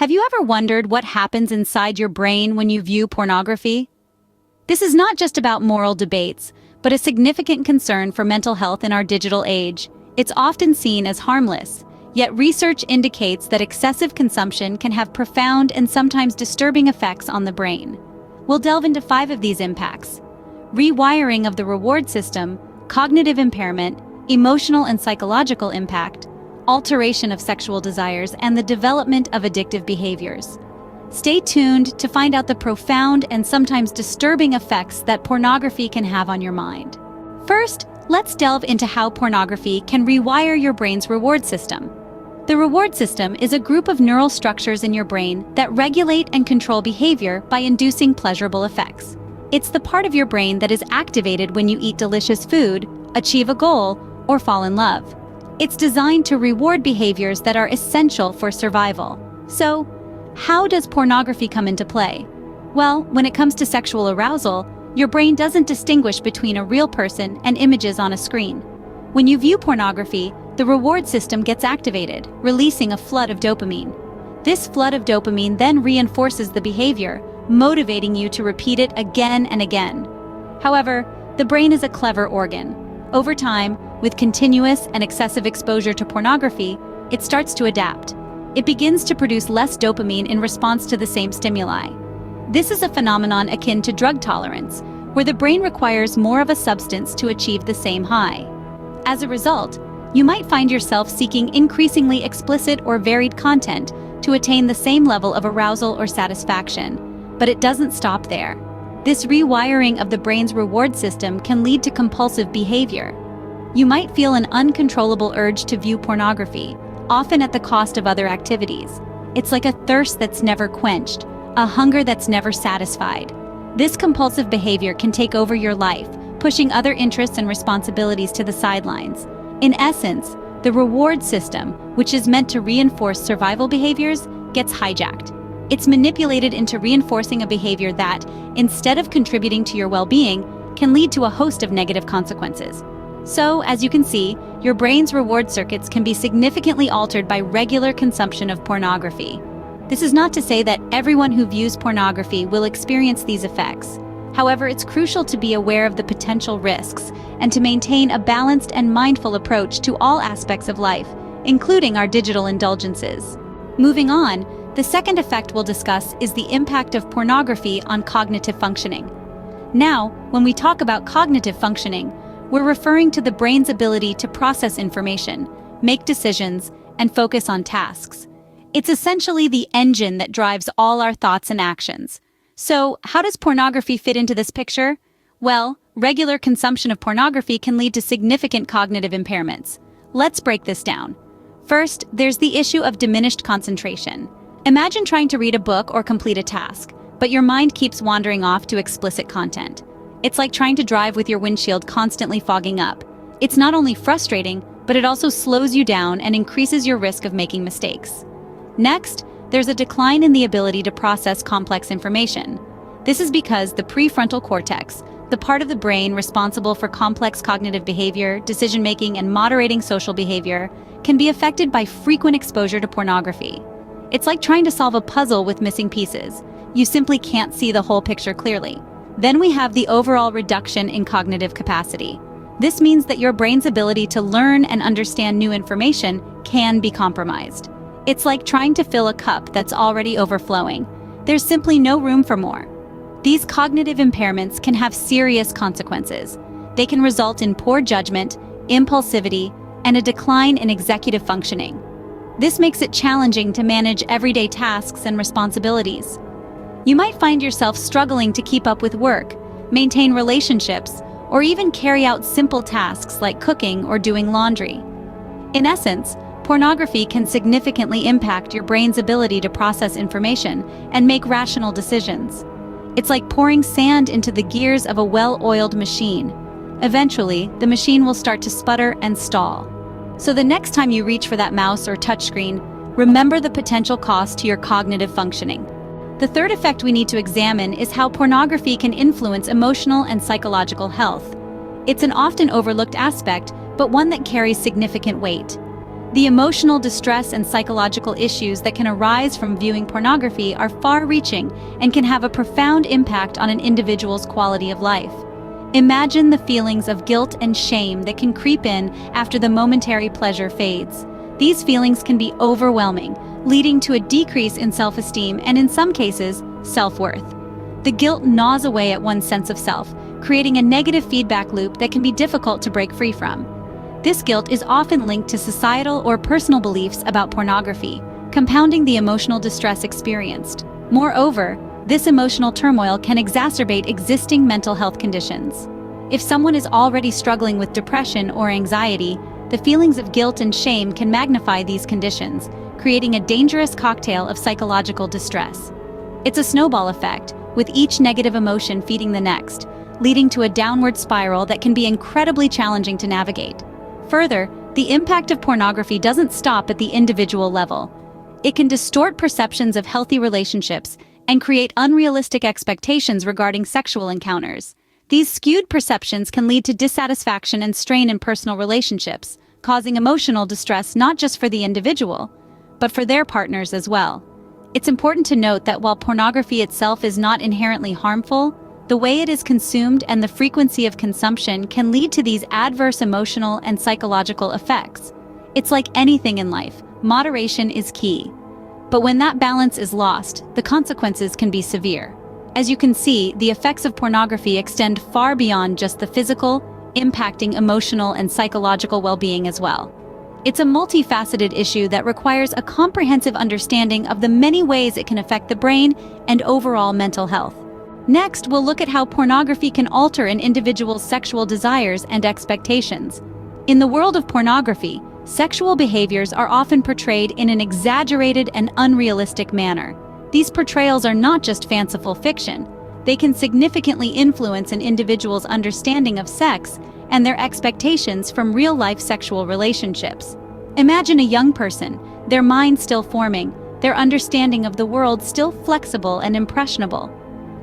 Have you ever wondered what happens inside your brain when you view pornography? This is not just about moral debates, but a significant concern for mental health in our digital age. It's often seen as harmless, yet research indicates that excessive consumption can have profound and sometimes disturbing effects on the brain. We'll delve into 5 of these impacts: rewiring of the reward system, cognitive impairment, emotional and psychological impact, alteration of sexual desires, and the development of addictive behaviors. Stay tuned to find out the profound and sometimes disturbing effects that pornography can have on your mind. First, let's delve into how pornography can rewire your brain's reward system. The reward system is a group of neural structures in your brain that regulate and control behavior by inducing pleasurable effects. It's the part of your brain that is activated when you eat delicious food, achieve a goal, or fall in love. It's designed to reward behaviors that are essential for survival. So, how does pornography come into play? Well, when it comes to sexual arousal, your brain doesn't distinguish between a real person and images on a screen. When you view pornography, the reward system gets activated, releasing a flood of dopamine. This flood of dopamine then reinforces the behavior, motivating you to repeat it again and again. However, the brain is a clever organ. Over time, with continuous and excessive exposure to pornography, it starts to adapt. It begins to produce less dopamine in response to the same stimuli. This is a phenomenon akin to drug tolerance, where the brain requires more of a substance to achieve the same high. As a result, you might find yourself seeking increasingly explicit or varied content to attain the same level of arousal or satisfaction. But it doesn't stop there. This rewiring of the brain's reward system can lead to compulsive behavior. You might feel an uncontrollable urge to view pornography, often at the cost of other activities. It's like a thirst that's never quenched, a hunger that's never satisfied. This compulsive behavior can take over your life, pushing other interests and responsibilities to the sidelines. In essence, the reward system, which is meant to reinforce survival behaviors, gets hijacked. It's manipulated into reinforcing a behavior that, instead of contributing to your well-being, can lead to a host of negative consequences. So, as you can see, your brain's reward circuits can be significantly altered by regular consumption of pornography. This is not to say that everyone who views pornography will experience these effects. However, it's crucial to be aware of the potential risks and to maintain a balanced and mindful approach to all aspects of life, including our digital indulgences. Moving on, the second effect we'll discuss is the impact of pornography on cognitive functioning. Now, when we talk about cognitive functioning, we're referring to the brain's ability to process information, make decisions, and focus on tasks. It's essentially the engine that drives all our thoughts and actions. So, how does pornography fit into this picture? Well, regular consumption of pornography can lead to significant cognitive impairments. Let's break this down. First, there's the issue of diminished concentration. Imagine trying to read a book or complete a task, but your mind keeps wandering off to explicit content. It's like trying to drive with your windshield constantly fogging up. It's not only frustrating, but it also slows you down and increases your risk of making mistakes. Next, there's a decline in the ability to process complex information. This is because the prefrontal cortex, the part of the brain responsible for complex cognitive behavior, decision-making, and moderating social behavior, can be affected by frequent exposure to pornography. It's like trying to solve a puzzle with missing pieces. You simply can't see the whole picture clearly. Then we have the overall reduction in cognitive capacity. This means that your brain's ability to learn and understand new information can be compromised. It's like trying to fill a cup that's already overflowing. There's simply no room for more. These cognitive impairments can have serious consequences. They can result in poor judgment, impulsivity, and a decline in executive functioning. This makes it challenging to manage everyday tasks and responsibilities. You might find yourself struggling to keep up with work, maintain relationships, or even carry out simple tasks like cooking or doing laundry. In essence, pornography can significantly impact your brain's ability to process information and make rational decisions. It's like pouring sand into the gears of a well-oiled machine. Eventually, the machine will start to sputter and stall. So the next time you reach for that mouse or touchscreen, remember the potential cost to your cognitive functioning. The third effect we need to examine is how pornography can influence emotional and psychological health. It's an often overlooked aspect, but one that carries significant weight. The emotional distress and psychological issues that can arise from viewing pornography are far-reaching and can have a profound impact on an individual's quality of life. Imagine the feelings of guilt and shame that can creep in after the momentary pleasure fades. These feelings can be overwhelming, leading to a decrease in self-esteem and, in some cases, self-worth. The guilt gnaws away at one's sense of self, creating a negative feedback loop that can be difficult to break free from. This guilt is often linked to societal or personal beliefs about pornography, compounding the emotional distress experienced. Moreover, this emotional turmoil can exacerbate existing mental health conditions. If someone is already struggling with depression or anxiety, the feelings of guilt and shame can magnify these conditions, creating a dangerous cocktail of psychological distress. It's a snowball effect, with each negative emotion feeding the next, leading to a downward spiral that can be incredibly challenging to navigate. Further, the impact of pornography doesn't stop at the individual level. It can distort perceptions of healthy relationships and create unrealistic expectations regarding sexual encounters. These skewed perceptions can lead to dissatisfaction and strain in personal relationships, causing emotional distress not just for the individual, but for their partners as well. It's important to note that while pornography itself is not inherently harmful, the way it is consumed and the frequency of consumption can lead to these adverse emotional and psychological effects. It's like anything in life, moderation is key. But when that balance is lost, the consequences can be severe. As you can see, the effects of pornography extend far beyond just the physical, impacting emotional and psychological well-being as well. It's a multifaceted issue that requires a comprehensive understanding of the many ways it can affect the brain and overall mental health. Next, we'll look at how pornography can alter an individual's sexual desires and expectations. In the world of pornography, sexual behaviors are often portrayed in an exaggerated and unrealistic manner. These portrayals are not just fanciful fiction. They can significantly influence an individual's understanding of sex and their expectations from real-life sexual relationships. Imagine a young person, their mind still forming, their understanding of the world still flexible and impressionable.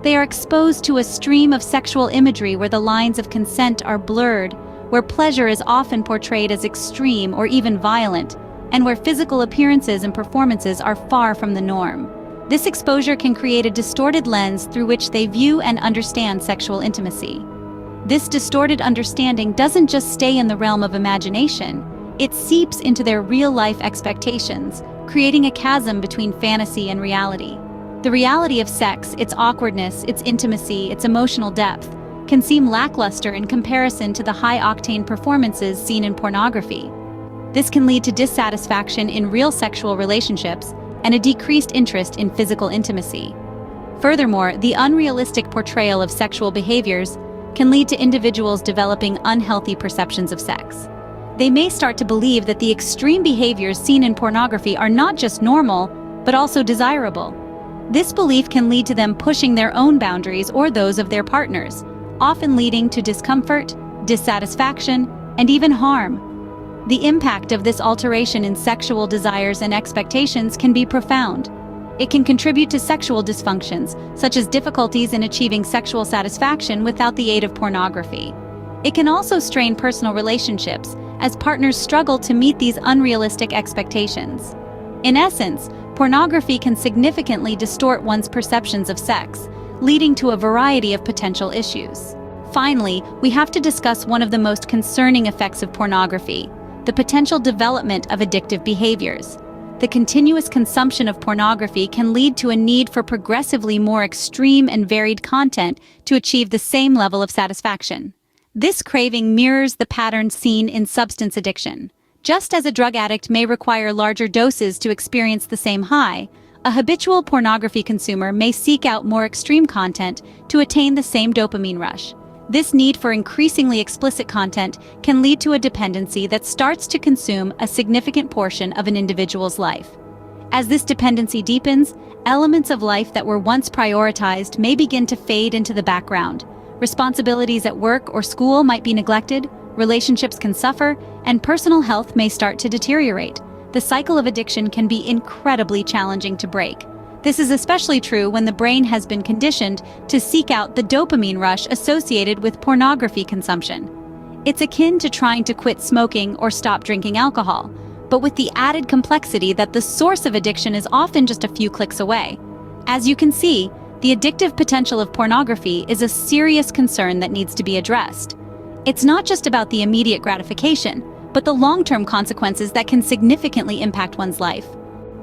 They are exposed to a stream of sexual imagery where the lines of consent are blurred, where pleasure is often portrayed as extreme or even violent, and where physical appearances and performances are far from the norm. This exposure can create a distorted lens through which they view and understand sexual intimacy. This distorted understanding doesn't just stay in the realm of imagination, it seeps into their real-life expectations, creating a chasm between fantasy and reality. The reality of sex, its awkwardness, its intimacy, its emotional depth, can seem lackluster in comparison to the high-octane performances seen in pornography. This can lead to dissatisfaction in real sexual relationships and a decreased interest in physical intimacy. Furthermore, the unrealistic portrayal of sexual behaviors can lead to individuals developing unhealthy perceptions of sex. They may start to believe that the extreme behaviors seen in pornography are not just normal, but also desirable. This belief can lead to them pushing their own boundaries or those of their partners, often leading to discomfort, dissatisfaction, and even harm. The impact of this alteration in sexual desires and expectations can be profound. It can contribute to sexual dysfunctions, such as difficulties in achieving sexual satisfaction without the aid of pornography. It can also strain personal relationships, as partners struggle to meet these unrealistic expectations. In essence, pornography can significantly distort one's perceptions of sex, leading to a variety of potential issues. Finally, we have to discuss one of the most concerning effects of pornography: the potential development of addictive behaviors. The continuous consumption of pornography can lead to a need for progressively more extreme and varied content to achieve the same level of satisfaction. This craving mirrors the pattern seen in substance addiction. Just as a drug addict may require larger doses to experience the same high, a habitual pornography consumer may seek out more extreme content to attain the same dopamine rush. This need for increasingly explicit content can lead to a dependency that starts to consume a significant portion of an individual's life. As this dependency deepens, elements of life that were once prioritized may begin to fade into the background. Responsibilities at work or school might be neglected, relationships can suffer, and personal health may start to deteriorate. The cycle of addiction can be incredibly challenging to break. This is especially true when the brain has been conditioned to seek out the dopamine rush associated with pornography consumption. It's akin to trying to quit smoking or stop drinking alcohol. but with the added complexity that the source of addiction is often just a few clicks away. As you can see, the addictive potential of pornography is a serious concern that needs to be addressed. It's not just about the immediate gratification, but the long-term consequences that can significantly impact one's life.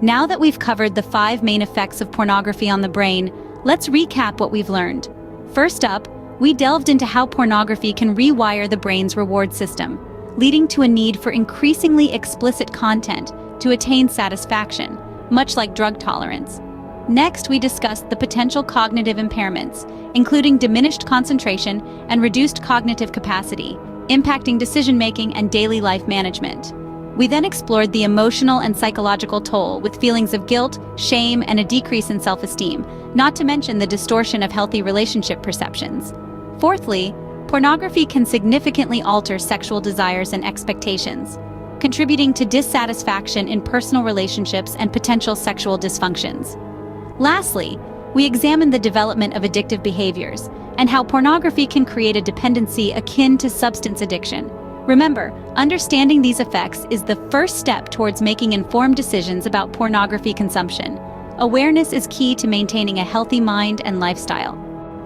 Now that we've covered the 5 main effects of pornography on the brain, let's recap what we've learned. First up, we delved into how pornography can rewire the brain's reward system, leading to a need for increasingly explicit content to attain satisfaction, much like drug tolerance. Next, we discussed the potential cognitive impairments, including diminished concentration and reduced cognitive capacity, impacting decision-making and daily life management. We then explored the emotional and psychological toll with feelings of guilt, shame, and a decrease in self-esteem, not to mention the distortion of healthy relationship perceptions. Fourthly, pornography can significantly alter sexual desires and expectations, contributing to dissatisfaction in personal relationships and potential sexual dysfunctions. Lastly, we examined the development of addictive behaviors and how pornography can create a dependency akin to substance addiction. Remember, understanding these effects is the first step towards making informed decisions about pornography consumption. Awareness is key to maintaining a healthy mind and lifestyle.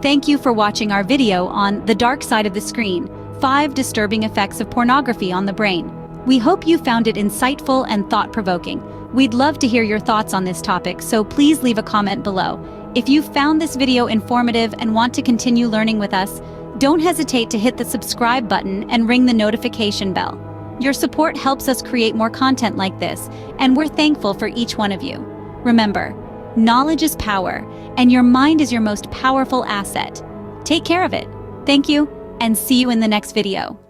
Thank you for watching our video on The Dark Side of the Screen, 5 disturbing effects of pornography on the brain. We hope you found it insightful and thought-provoking. We'd love to hear your thoughts on this topic, so please leave a comment below. If you found this video informative and want to continue learning with us, don't hesitate to hit the subscribe button and ring the notification bell. Your support helps us create more content like this, and we're thankful for each one of you. Remember, knowledge is power, and your mind is your most powerful asset. Take care of it. Thank you, and see you in the next video.